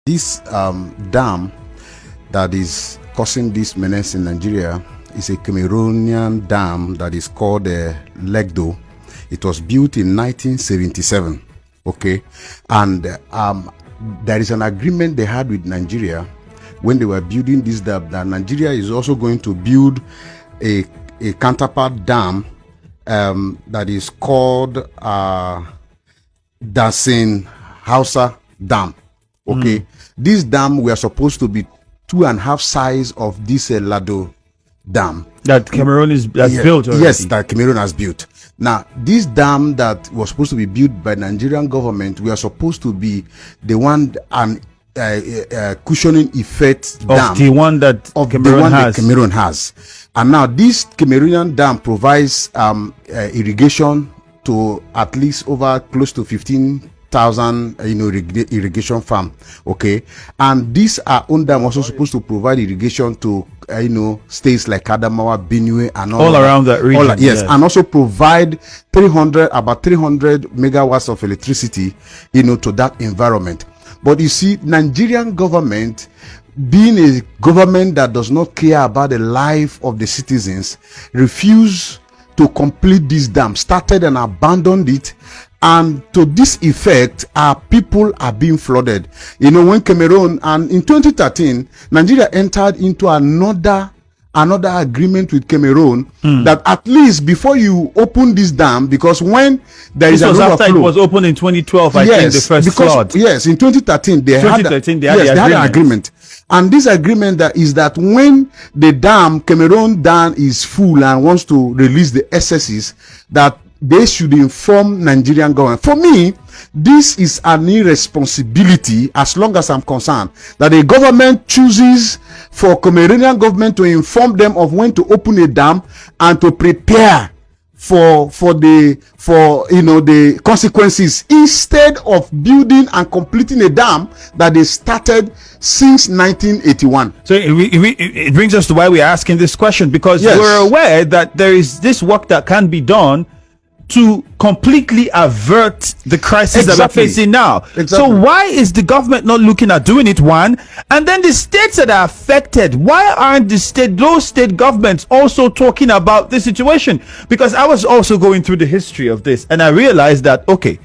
This dam that is causing this menace in Nigeria is a Cameroonian dam that is called Legdo. It was built in 1977. Okay, and there is an agreement they had with Nigeria when they were building this dam that Nigeria is also going to build a counterpart dam that is called Dasin Hausa Dam. Okay, this dam we are supposed to be 2.5 size of this Lado dam that Cameroon has built already. Yes, that Cameroon has built. Now, this dam that was supposed to be built by Nigerian government, we are supposed to be the one and cushioning effect of dam the one that of Cameroon the one has. that Cameroon has. And now this Cameroonian dam provides irrigation to at least over close to 15,000 irrigation farm. Okay, and these are own dam also supposed to provide irrigation to states like Adamawa, Benue, and all around that region. Yes, and also provide about 300 megawatts of electricity to that environment. But you see, Nigerian government, being a government that does not care about the life of the citizens, refuse to complete this dam, started and abandoned it. And to this effect, our people are being flooded. When Cameroon, and in 2013, Nigeria entered into another agreement with Cameroon that at least before you open this dam, because when there is an overflow, after it was opened in 2012, I think the first flood. Yes, in 2013 they had an agreement. And this agreement is that when the Cameroon dam is full and wants to release the excesses, that they should inform Nigerian government. For me, this is an irresponsibility, as long as I'm concerned, that the government chooses for Cameroonian government to inform them of when to open a dam and to prepare for the consequences, instead of building and completing a dam that they started since 1981. So it brings us to why we are asking this question, because we're aware that there is this work that can be done to completely avert the crisis that we're facing now. So why is the government not looking at doing it, one? And then the states that are affected, why aren't those state governments also talking about this situation? Because I was also going through the history of this, and I realized that, okay,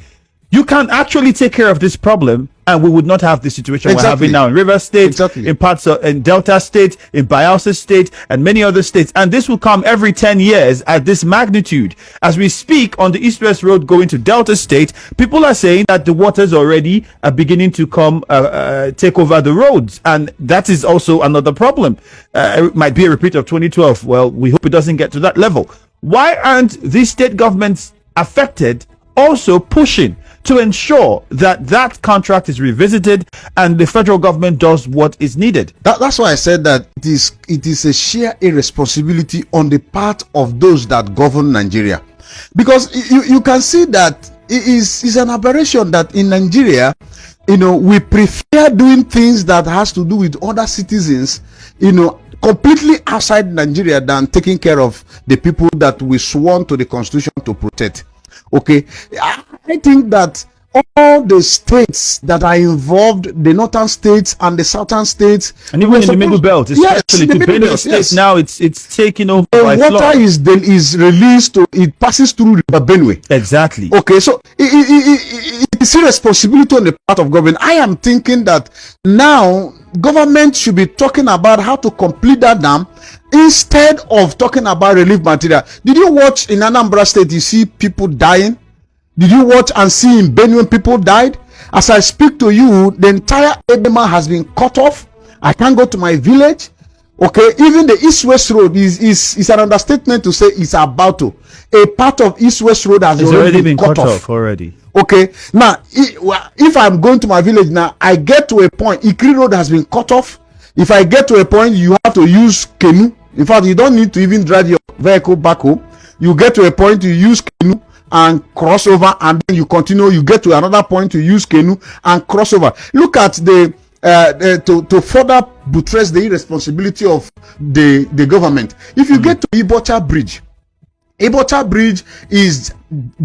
you can actually take care of this problem, and we would not have the situation we're having now in Rivers State, in parts of in Delta State, in Bayelsa State, and many other states. And this will come every 10 years at this magnitude. As we speak, on the East-West Road going to Delta State, people are saying that the waters already are beginning to come take over the roads, and that is also another problem. It might be a repeat of 2012. Well, we hope it doesn't get to that level. Why aren't these state governments affected also pushing to ensure that that contract is revisited and the federal government does what is needed? That's why I said that it is a sheer irresponsibility on the part of those that govern Nigeria, because you can see that it is an aberration that in Nigeria, we prefer doing things that has to do with other citizens, completely outside Nigeria, than taking care of the people that we sworn to the Constitution to protect. Okay, I think that all the states that are involved, the northern states and the southern states, and even in the middle belt, especially to Benue State, now it's taking over. The water is released it passes through River Benue. Exactly. Okay, so it's a responsibility on the part of government. I am thinking that now government should be talking about how to complete that dam, instead of talking about relief material. Did you watch in Anambra State, you see people dying? Did you watch and see in Benue people died? As I speak to you, the entire Edema has been cut off. I can't go to my village. Okay, even the East-West Road is an understatement to say it's about to. A part of East-West Road has already been cut off already. Okay, now if I'm going to my village now, I get to a point, Ikri Road has been cut off. If I get to a point, you have to use canoe. In fact, you don't need to even drive your vehicle back home. You get to a point, you use canoe and cross over, and then you continue. You get to another point, to use canoe and cross over. Look at to further buttress the irresponsibility of the government. If you get to Ibocha Bridge is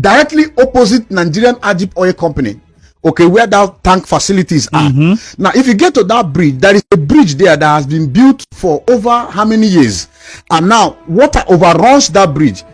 directly opposite Nigerian Ajip Oil Company. okay, where that tank facilities are. Now, if you get to that bridge, there is a bridge there that has been built for over how many years? And now, water overruns that bridge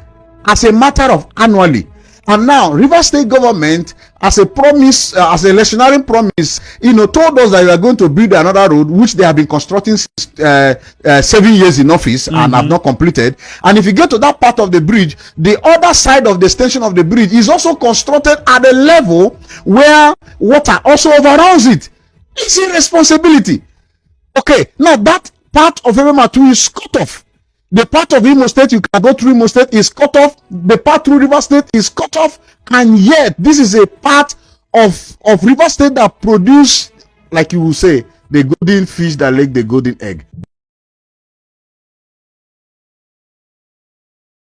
as a matter of annually. And now, Rivers State government, as a promise, as a electionary promise, told us that they are going to build another road, which they have been constructing since 7 years in office and have not completed. And if you get to that part of the bridge, the other side of the extension of the bridge is also constructed at a level where water also overruns it. It's irresponsibility. Okay, now that part of Ebematu is cut off. The part of Imo State you can go through Imo State is cut off. The part through River State is cut off. And yet, this is a part of River State that produce, like you will say, the golden fish that laid the golden egg.